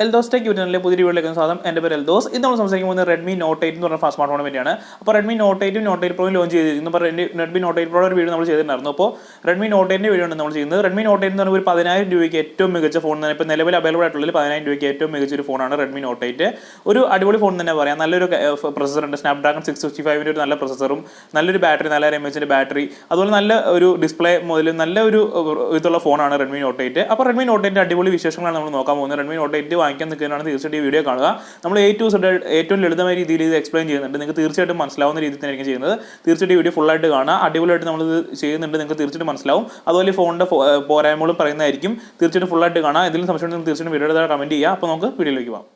Eldhose tech യൂട്യൂബിലെ പുതിയ വീഡിയോയിലേക്ക് സ്വാഗതം. എൻ്റെ പേര് എൽദോസ്. ഇന്ന് നമ്മൾ സംസാരിക്കുന്നത് റെഡ്മി നോട്ട് 8 എന്ന് പറഞ്ഞ ഫാസ്റ്റ് സ്മാർട്ട് ഫോണിനെ പറ്റിയാണ്. അപ്പോൾ റെഡ്മി നോട്ട് 8 നോട്ട് 8 പ്രോയും ലോഞ്ച് ചെയ്തിരിക്കുന്നു. അപ്പോൾ റെഡ്മി നോട്ട് 8 പ്രോയുടെ ഒരു വീഡിയോ നമ്മൾ ചെയ്തിട്ടുണ്ടായിരുന്നു. അപ്പോൾ റെഡ്മി നോട്ട് 8 വീഡിയോ ആണ് നമ്മൾ ചെയ്യുന്നത്. റെഡ്മി നോട്ട് 8 എന്ന് പറഞ്ഞാൽ ഒരു 10,000 രൂപയ്ക്ക് ഏറ്റവും മികച്ച ഫോൺ തന്നെ. ഇപ്പോൾ നിലവിൽ അവൈലബിൾ ആയിട്ടുള്ള 10,000 രൂപയ്ക്ക് ഏറ്റവും മികച്ച ഒരു ഫോണാണ് റെഡ്മി നോട്ട് 8. ഒരു അടിപൊളി ഫോൺ തന്നെ പറയാം. നല്ലൊരു പ്രൊസസർ ഉണ്ട്. സ്നാപ്ഡ്രാഗൺ 655 ഒരു നല്ല പ്രൊസസറും നല്ലൊരു ബാറ്ററി, 4000 mAh ബാറ്ററി, അതുപോലെ നല്ല ഒരു ഡിസ്പ്ലേ മുതൽ നല്ല ഒരു ഇതുള്ള ഫോണാണ് റെഡ്മി നോട്ട് 8. അപ്പോൾ റെഡ്മി നോട്ട് 8 അടിപൊളി വിശേഷങ്ങളാണ് നമ്മൾ നോക്കാൻ പോകുന്നത്. റെഡ്മി നോട്ട് 8 വാങ്ങിക്കാൻ നിൽക്കുന്നതാണ് തീർച്ചയായിട്ടും ഈ വീഡിയോ കാണുക. നമ്മൾ ഏറ്റവും ലളിതമായ രീതിയിൽ ഇത് എക്സ്പ്ലെയിൻ ചെയ്യുന്നുണ്ട്. നിങ്ങൾക്ക് തീർച്ചയായിട്ടും മനസ്സിലാവുന്ന രീതിയിൽ തന്നെയായിരിക്കും ചെയ്യുന്നത്. തീർച്ചയായിട്ടും ഈ വീഡിയോ ഫുള്ളായിട്ട് കാണുക. അടിപൊളിയായിട്ട് നമ്മൾ ഇത് ചെയ്യുന്നുണ്ട്, നിങ്ങൾക്ക് തീർച്ചയായിട്ടും മനസ്സിലാവും. അതുപോലെ ഈ ഫോണിൻ്റെ പോരായ്മകളും പറയുന്നതായിരിക്കും. തീർച്ചയായിട്ടും ഫുള്ളായിട്ട് കാണുക. എന്തെങ്കിലും സംശയം ഉണ്ടെങ്കിൽ തീർച്ചയായിട്ടും വീഡിയോയുടെ കമൻറ്റ് ചെയ്യുക. അപ്പോൾ നമുക്ക് വീഡിയോയിലേക്ക് പോകാം.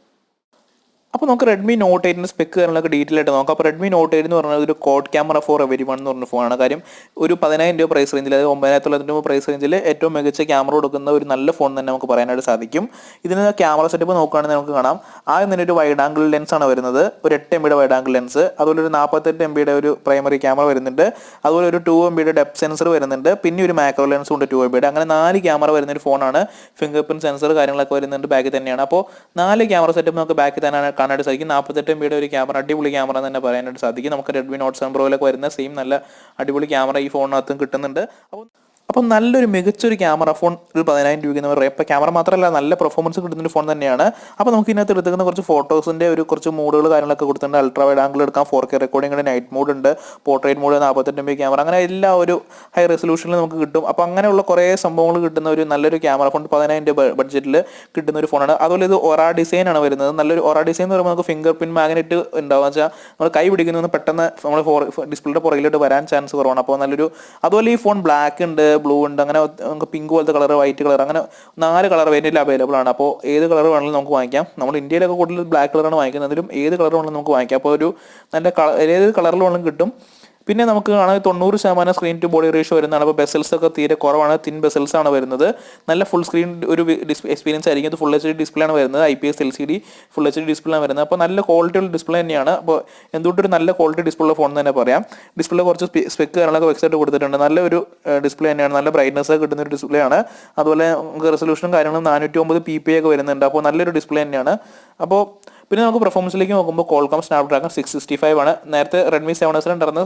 അപ്പോൾ നമുക്ക് റെഡ്മി നോട്ട് 8 സ്പെക്ക് കാര്യങ്ങളൊക്കെ ഡീറ്റെയിൽ ആയിട്ട് നോക്കാം. അപ്പോൾ റെഡ്മി നോട്ട് 8 എന്ന് പറഞ്ഞാൽ ഒരു കോഡ് ക്യാമറ ഫോർ എവരിവൺ എന്ന് പറഞ്ഞ ഫോണാണ്. കാര്യം ഒരു 10,000 രൂപ പ്രൈസ് റേഞ്ചിൽ, അതായത് 9,900 രൂപ പ്രൈസ് റേഞ്ചിൽ ഏറ്റവും മികച്ച ക്യാമറ കൊടുക്കുന്ന ഒരു നല്ല ഫോൺ തന്നെ നമുക്ക് പറയാനായിട്ട് സാധിക്കും. ഇതിന് ക്യാമറ സെറ്റപ്പ് നോക്കുകയാണെങ്കിൽ നമുക്ക് കാണാം, ആദ്യം തന്നെ ഒരു വൈഡ് ആംഗിൾ ലെൻസ് ആണ് വരുന്നത്. ഒരു 8 MB വൈഡ് ആംഗിൾ ലെൻസ്, അതുപോലെ ഒരു 48 MB ഒരു പ്രൈമറി ക്യാമറ വരുന്നുണ്ട്. അതുപോലെ ഒരു 2 MB ഡെപ്ത് സെൻസർ വരുന്നുണ്ട്. പിന്നെ ഒരു മാക്രോ ലെൻസും ഉണ്ട് 2 MB. അങ്ങനെ 4 ക്യാമറ വരുന്ന ഒരു ഫോണാണ്. ഫിംഗർ പ്രിന്റ് സെൻസർ കാര്യങ്ങളൊക്കെ വരുന്നുണ്ട് ബാക്കിൽ തന്നെയാണ്. അപ്പോൾ 4 ക്യാമറ സെറ്റപ്പ് നമുക്ക് ബാക്കിൽ തന്നെ കാണാനായിട്ട് സാധിക്കും. 48 MB ഒരു ക്യാമറ, അടിപൊളി ക്യാമറ എന്ന് തന്നെ പറയാനായിട്ട് സാധിക്കും. നമുക്ക് റെഡ്മി നോട്ട് 7 പ്രോയിലൊക്കെ വരുന്ന സെയിം നല്ല അടിപൊളി ക്യാമറ ഈ ഫോണിനകത്തും കിട്ടുന്നുണ്ട്. അപ്പം നല്ലൊരു മികച്ചൊരു ക്യാമറ ഫോൺ ഒരു 10,000 രൂപയ്ക്ക് എന്ന് പറയുക. ഇപ്പോൾ ക്യാമറ മാത്രമല്ല, നല്ല പെർഫോമൻസ് കിട്ടുന്നൊരു ഫോൺ തന്നെയാണ്. അപ്പോൾ നമുക്ക് ഇതിനകത്ത് എടുക്കുന്ന കുറച്ച് ഫോട്ടോസിൻ്റെ കുറച്ച് മൂഡുകൾ കാര്യങ്ങളൊക്കെ കൊടുത്തിട്ടുണ്ട്. അൾട്രാ വൈഡ് ആംഗിൾ എടുക്കാം, 4K റെക്കോർഡിംഗ്, നൈറ്റ് മോഡ് ഉണ്ട്, പോർട്രേറ്റ് മോഡ്, 48 MB ക്യാമറ, അങ്ങനെ എല്ലാ ഒരു ഹൈ റെസൊല്യൂഷനിൽ നമുക്ക് കിട്ടും. അപ്പോൾ അങ്ങനെയുള്ള കുറേ സംഭവങ്ങൾ കിട്ടുന്ന ഒരു നല്ലൊരു ക്യാമറ ഫോൺ 10,000 രൂപ ബഡ്ജറ്റിൽ കിട്ടുന്ന ഒരു ഫോണാണ്. അതുപോലെ ഇത് ഒറ ഡിസൈൻ ആണ് വരുന്നത്. നല്ലൊരു ഒറ ഡിസൈൻ എന്ന് പറയുമ്പോൾ നമുക്ക് ഫിംഗർ പ്രിന്റ് മാഗ്നറ്റ് ഉണ്ടാവുക വെച്ചാൽ നമ്മൾ കൈ പിടിക്കുന്നതെന്ന് പെട്ടെന്ന് നമ്മൾ ഡിസ്പ്ലേയുടെ പുറകിലോട്ട് വരാൻ ചാൻസ് കുറവാണ്. അപ്പോൾ നല്ലൊരു, അതുപോലെ ഈ ഫോൺ ബ്ലാക്ക് ഉണ്ട്, ബ്ലൂ ഉണ്ട്, അങ്ങനെ നമുക്ക് പിങ്ക് പോലത്തെ കളർ, വൈറ്റ് കളർ, അങ്ങനെ 4 കളർ വേരിയന്റിൽ അവൈലബിൾ ആണ്. അപ്പോൾ ഏത് കളർ വേണമെങ്കിലും നമുക്ക് വാങ്ങിക്കാം. നമ്മൾ ഇന്ത്യയിലൊക്കെ കൂടുതൽ ബ്ലാക്ക് കളറാണ് വാങ്ങിക്കുന്നതിലും ഏത് കളർ വേണമെങ്കിലും നമുക്ക് വാങ്ങിക്കാം. അപ്പോൾ ഒരു നല്ല ഏത് കളറിൽ വേണമെങ്കിലും കിട്ടും. പിന്നെ നമുക്ക് കാണാൻ 90% സ്ക്രീൻ ടു ബോഡി റേഷ്യോ വരുന്നതാണ്. അപ്പോൾ ബെസൽസ് ഒക്കെ തീരെ കുറവാണ്, തിൻ ബെസൽസ് ആണ് വരുന്നത്. നല്ല ഫുൾ സ്ക്രീൻ ഒരു എക്സ്പീരിയൻസ് ആയിരിക്കും. ഇത് ഫുൾ HD ഡിസ്പ്ലേ ആണ് വരുന്നത്. IPS LCD full HD display ആണ് വരുന്നത്. അപ്പോൾ നല്ല ക്വാളിറ്റി ഉള്ള ഡിസ്പ്ലേ തന്നെയാണ്. അപ്പോൾ എന്തുകൊണ്ടൊരു നല്ല ക്വാളിറ്റി ഡിസ്പ്ലേ ഉള്ള ഫോൺ തന്നെ പറയാം. ഡിസ്പ്ലേ കുറച്ച് സ്പെക്ക് കാര്യങ്ങളൊക്കെ വെബ്സൈറ്റ് കൊടുത്തിട്ടുണ്ട്. നല്ലൊരു ഡിസ്പ്ലേ തന്നെയാണ്, നല്ല ബ്രൈറ്റ്നസ് ഒക്കെ കിട്ടുന്ന ഒരു ഡിസ്പ്ലേ ആണ്. അതുപോലെ നമുക്ക് റെസൊല്യൂഷനും കാര്യങ്ങളും 409 ppi ഒക്കെ വരുന്നുണ്ട്. അപ്പോൾ നല്ലൊരു ഡിസ്പ്ലേ തന്നെയാണ്. അപ്പോൾ പിന്നെ നമുക്ക് പെർഫോമൻസിലേക്ക് നോക്കുമ്പോൾ Qualcomm സ്നാപ്ഡ്രാഗൺ 665 ആണ്. നേരത്തെ റെഡ്മി 7S ഉണ്ടായിരുന്ന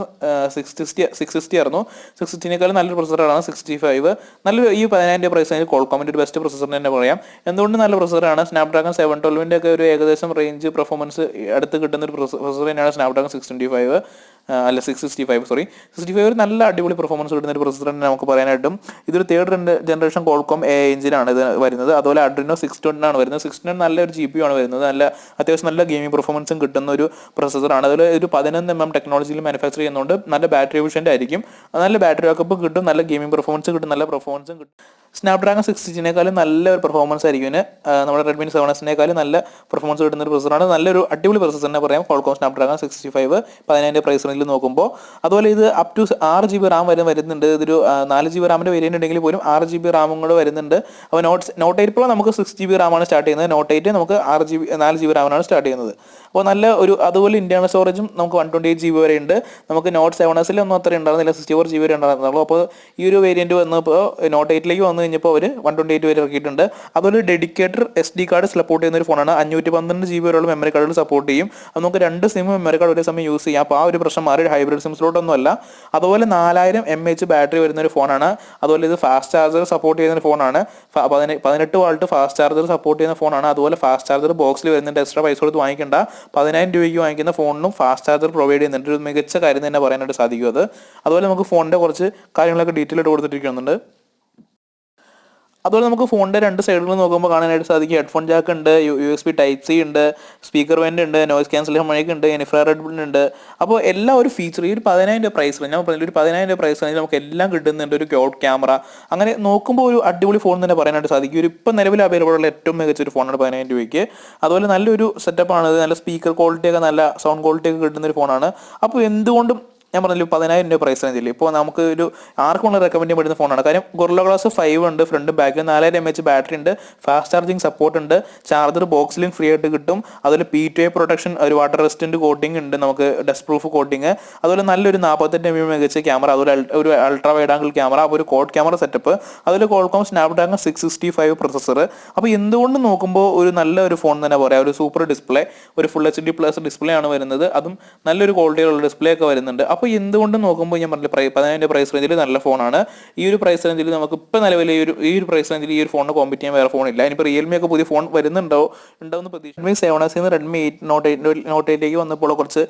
660 ആയിരുന്നു. 660നേക്കാളും നല്ലൊരു പ്രൊസസറാണ് 65. നല്ലൊരു ഈ 10,000 രൂപ പ്രൈസ് ആണെങ്കിൽ Qualcommൻ്റെ ഒരു ബെസ്റ്റ് പ്രൊസസർ തന്നെ പറയാം. എന്തുകൊണ്ട് നല്ല പ്രൊസസറാണ്. സ്നാപ്ഡ്രാഗൺ 712 ഒക്കെ ഒരു ഏകദേശം റേഞ്ച് പെർഫോമൻസ് അടുത്ത് കിട്ടുന്ന ഒരു പ്രൊസസർ തന്നെയാണ് സ്നാപ്ഡ്രാഗൺ 665. അല്ല 665 65 ഒരു നല്ല അടിപൊളി പെർഫോമൻസ് കിട്ടുന്ന ഒരു പ്രൊസസർ തന്നെ നമുക്ക് പറയാനായിട്ടും. ഇതൊരു 3rd ജനറേഷൻ Qualcomm AI എഞ്ചിനാണ് ഇത് വരുന്നത്. അതുപോലെ Adreno 610 ആണ് വരുന്നത്. 610 നല്ലൊരു GPU ആണ് വരുന്നത്. അത്യാവശ്യം നല്ല ഗെയിമിംഗ് പെർഫോമൻസും കിട്ടുന്ന ഒരു പ്രൊസസറാണ്. അതിൽ ഒരു 11 mm ടെക്നോളജിയിൽ മാനുഫാക്ചർ ചെയ്യുന്നതുകൊണ്ട് നല്ല ബാറ്ററി എഫിഷ്യൻ്റ് ആയിരിക്കും. നല്ല ബാറ്ററി ബാക്കപ്പ് കിട്ടും, നല്ല ഗെയിമിംഗ് പെർഫോമൻസ് കിട്ടും, നല്ല പെർഫോമൻസും കിട്ടും. സ്നാപ്ഡ്രാഗൺ 660നേക്കാളും നല്ല ഒരു പെർഫോമൻസ് ആയിരിക്കും ഇതിന്. നമ്മുടെ റെഡ്മി 7Sനേക്കാളും നല്ല പെർഫോമൻസ് കിട്ടുന്ന ഒരു പ്രൊസസറാണ്. നല്ലൊരു അടിപൊളി പ്രൊസസർ തന്നെ പറയാം Qualcomm സ്നാപ്ഡ്രാഗൺ 665 10,000 പ്രൈസ് റേഞ്ചിൽ നോക്കുമ്പോൾ. അതുപോലെ ഇത് അപ് ടു 6 GB റാം വരുന്നുണ്ട്. ഇതൊരു 4 GB റാമിൻ്റെ വേരിയൻ്റ് ഉണ്ടെങ്കിൽ പോലും 6 GB റാമും കൂടെ വരുന്നുണ്ട്. അപ്പോൾ നോട്ട് 8 Pro നമുക്ക് 6 GB റാമാണ് സ്റ്റാർട്ട് ചെയ്യുന്നത്. നോട്ട് 8 നമുക്ക് 4 GB റാമിനാണ് സ്റ്റാർട്ട് ചെയ്യുന്നത്. അപ്പോൾ നല്ല ഒരു, അതുപോലെ ഇന്റേണൽ സ്റ്റോറേജും നമുക്ക് 128 GB വരെ ഉണ്ട്. നമുക്ക് നോട്ട് 7Sൽ ഒന്നും അത്ര ഉണ്ടായിരുന്നില്ല, 64 GB വരെ ഉണ്ടായിരുന്നുള്ളൂ. അപ്പോൾ ഈ ഒരു വേരിയൻറ്റ് വന്നപ്പോൾ നോട്ട് 8ലേക്ക് വന്നു കഴിഞ്ഞപ്പോൾ അവർ 128 വരെ ഇറക്കിയിട്ടുണ്ട്. അതുപോലെ ഡെഡിക്കേറ്റഡ് SD കാർഡ് സപ്പോർട്ട് ചെയ്യുന്ന ഒരു ഫോണാണ്. 512 GB വരെയുള്ള മെമ്മറി കാർഡുകൾ സപ്പോർട്ട് ചെയ്യും. അത് നമുക്ക് 2 സിം മെമ്മറി കാർഡ് ഒരേ സമയം യൂസ് ചെയ്യാം. അപ്പോൾ ആ ഒരു പ്രശ്നം മാറി, ഹൈബ്രിഡ് സിംസിലോട്ടൊന്നും അല്ല. അതുപോലെ 4000 mAh ബാറ്ററി വരുന്ന ഒരു ഫോണാണ്. അതുപോലെ ഇത് ഫാസ്റ്റ് ചാർജർ സപ്പോർട്ട് ചെയ്യുന്ന ഒരു ഫോണാണ്. 18 വാൾട്ട് ഫാസ്റ്റ് ചാർജർ സപ്പോർട്ട് ചെയ്യുന്ന ഫോണാണ്. അതുപോലെ ഫാസ്റ്റ് ചാർജർ ബോക്സിൽ വരുന്നുണ്ട്, എക്സ്ട്രാ പൈസ കൊടുത്ത് വാങ്ങിക്കേണ്ട. 10,000 രൂപയ്ക്ക് വാങ്ങിക്കുന്ന ഫോണിനും ഫാസ്റ്റ് ചാർജർ പ്രൊവൈഡ് ചെയ്യുന്നുണ്ട്. ഒരു മികച്ച കാര്യം തന്നെ പറയാനായിട്ട് സാധിക്കും അത്. അതുപോലെ നമുക്ക് ഫോണിൻ്റെ കുറച്ച് കാര്യങ്ങളൊക്കെ ഡീറ്റെയിൽ ആയിട്ട് കൊടുത്തിരിക്കുന്നുണ്ട്. അതുപോലെ നമുക്ക് ഫോണിൻ്റെ 2 സൈഡുകൾ നോക്കുമ്പോൾ കാണാനായിട്ട് സാധിക്കും. ഹെഡ്ഫോൺ ജാക്ക് ഉണ്ട്, USB Type-C ഉണ്ട്, സ്പീക്കർ വെൻ്റ് ഉണ്ട്, നോയ്സ് ക്യാൻസലേഷൻ മൈക്ക് ഉണ്ട്, ഇൻഫ്രാറെഡ് ഉണ്ട്. അപ്പോൾ എല്ലാ ഒരു ഫീച്ചർ ഈ ഒരു 10,000 രൂപ പ്രൈസ് റേഞ്ച്, ഞാൻ പറഞ്ഞില്ല ഒരു 10,000 രൂപ പ്രൈസ് റേഞ്ചിൽ നമുക്ക് എല്ലാം കിട്ടുന്നുണ്ട്. ഒരു ക്ലൗഡ് ക്യാമറ, അങ്ങനെ നോക്കുമ്പോൾ ഒരു അടിപൊളി ഫോൺ തന്നെ പറയാനായിട്ട് സാധിക്കും. ഒരു ഇപ്പം നിലവിൽ അവൈലബിൾ ഉള്ള ഏറ്റവും മികച്ച ഒരു ഫോണാണ് 10,000 രൂപയ്ക്ക്. അതുപോലെ നല്ലൊരു സെറ്റപ്പാണ്, നല്ല സ്പീക്കർ ക്വാളിറ്റി ഒക്കെ, നല്ല സൗണ്ട് ക്വാളിറ്റി ഒക്കെ കിട്ടുന്ന ഒരു ഫോണാണ്. അപ്പോൾ എന്തുകൊണ്ടും ഞാൻ പറഞ്ഞില്ല 10,000 രൂപ പ്രൈസ് റേഞ്ചിൽ ഇപ്പോൾ നമുക്ക് ഒരു ആർക്കും റെക്കമെൻഡ് ചെയ്യാൻ പറ്റുന്ന ഫോണാണ്. കാര്യം ഗൊറില്ല ഗ്ലാസ് 5 ഉണ്ട്, ഫ്രണ്ട് ബാക്കിൽ 4000 mAh ബാറ്ററി ഉണ്ട്, ഫാസ്റ്റ് ചാർജിങ് സപ്പോർട്ട് ഉണ്ട്, ചാർജർ ബോക്സ് ലിങ്ക് ഫ്രീ ആയിട്ട് കിട്ടും, അതുപോലെ P2A പ്രൊട്ടക്ഷൻ, ഒരു വാട്ടർ റെസിസ്റ്റന്റ് കോട്ടിംഗ് ഉണ്ട്, നമുക്ക് ഡസ്റ്റ് പ്രൂഫ് കോട്ടിംഗ്, അതുപോലെ നല്ലൊരു 48 MP മികച്ച ക്യാമറ, അതുപോലെ ഒരു അൾട്രാ വൈഡ് ആംഗിൾ ക്യാമറ, ഒരു കോഡ് ക്യാമറ സെറ്റപ്പ്, അതുപോലെ കോൾകോം സ്നാപ്ഡ്രാഗൺ 665 പ്രൊസസ്സർ. അപ്പോൾ എന്തുകൊണ്ട് നോക്കുമ്പോൾ ഒരു നല്ല ഒരു ഫോൺ തന്നെ പറയാം. ഒരു സൂപ്പർ ഡിസ്പ്ലേ, ഒരു ഫുൾ HD പ്ലസ് ഡിസ്പ്ലേ ആണ് വരുന്നത്, അതും നല്ലൊരു ക്വാളിറ്റിയിലുള്ള ഡിസ്പ്ലേ ഒക്കെ വരുന്നുണ്ട്. അപ്പോൾ എന്തുകൊണ്ട് നോക്കുമ്പോൾ ഞാൻ പറഞ്ഞില്ല 10,000 പ്രൈസ് റേഞ്ചിൽ നല്ല ഫോണാണ്. ഈ ഒരു പ്രൈസ് റേഞ്ചിൽ നമുക്ക് ഇപ്പോൾ നിലവിൽ ഈ ഒരു പ്രൈസ് റേഞ്ചിൽ ഈ ഒരു ഫോണിനെ കോമ്പറ്റ് ചെയ്യാൻ വേറെ ഫോണില്ല. ഇനിയിപ്പോൾ റിയൽമി ഒക്കെ പുതിയ ഫോൺ ഉണ്ടാവുമെന്ന് പ്രതീക്ഷ. റെഡ്മി 7S നിന്ന് റെഡ്മി 8 വന്നപ്പോൾ കുറച്ച്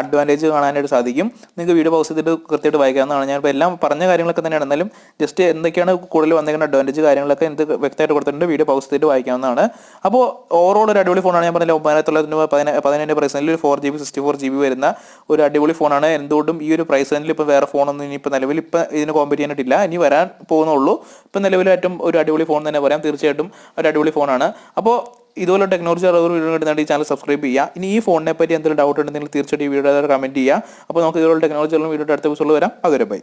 അഡ്വാൻറ്റേജ് കാണാനായിട്ട് സാധിക്കും. നിങ്ങൾക്ക് വീഡിയോ പൗസ് ചെയ്തിട്ട് കൃത്യമായിട്ട് വായിക്കാവുന്നതാണ്. ഞാനിപ്പോൾ എല്ലാം പറഞ്ഞ കാര്യങ്ങളൊക്കെ തന്നെയാണ്, എന്നാലും ജസ്റ്റ് എന്തൊക്കെയാണ് കൂടുതൽ വന്നേക്കുന്ന അഡ്വാൻറ്റേജ് കാര്യങ്ങളൊക്കെ എനിക്ക് വ്യക്തമായിട്ട് കൊടുത്തിട്ടുണ്ട്. വീഡിയോ പൗസ് ചെയ്തിട്ട് വായിക്കാവുന്നതാണ്. അപ്പോൾ ഓവറോൾ ഒരു അടിപൊളി ഫോണാണ്. ഞാൻ പറഞ്ഞില്ല 9,900 പ്രൈസ് റേഞ്ചിൽ ഒരു 4GB 64GB വരുന്ന ഒരു അടിപൊളി ഫോണാണ്. എന്തുകൊണ്ടും ഈ ഒരു പ്രൈസ് റേഞ്ചിൽ ഇപ്പോൾ വേറെ ഫോണൊന്നും ഇനിയിപ്പോൾ നിലവിൽ ഇപ്പോൾ ഇതിന് കോമ്പറ്റ് ചെയ്യാനായിട്ടില്ല, ഇനി വരാൻ പോകുന്നുള്ളൂ. ഇപ്പം നിലവിൽ ഏറ്റവും ഒരു അടിപൊളി ഫോൺ തന്നെ പറയാം, തീർച്ചയായിട്ടും ഒരു അടിപൊളി ഫോണാണ്. അപ്പോൾ ഇതുപോലെ ടെക്നോളജി വീഡിയോ കിട്ടുന്നുണ്ട് ഈ ചാനൽ സബ്സ്ക്രൈബ് ചെയ്യുക. ഇനി ഈ ഫോണിനെ പറ്റി എന്തെങ്കിലും ഡൗട്ട് ഉണ്ടെങ്കിൽ തീർച്ചയായിട്ടും ഈ വീഡിയോ കമൻറ്റ് ചെയ്യുക. അപ്പോൾ നമുക്ക് ഇതുപോലെ ടെക്നോളജി വീഡിയോ അടുത്ത എപ്പിസോഡിൽ വരാം. അതുവരെ ബൈ.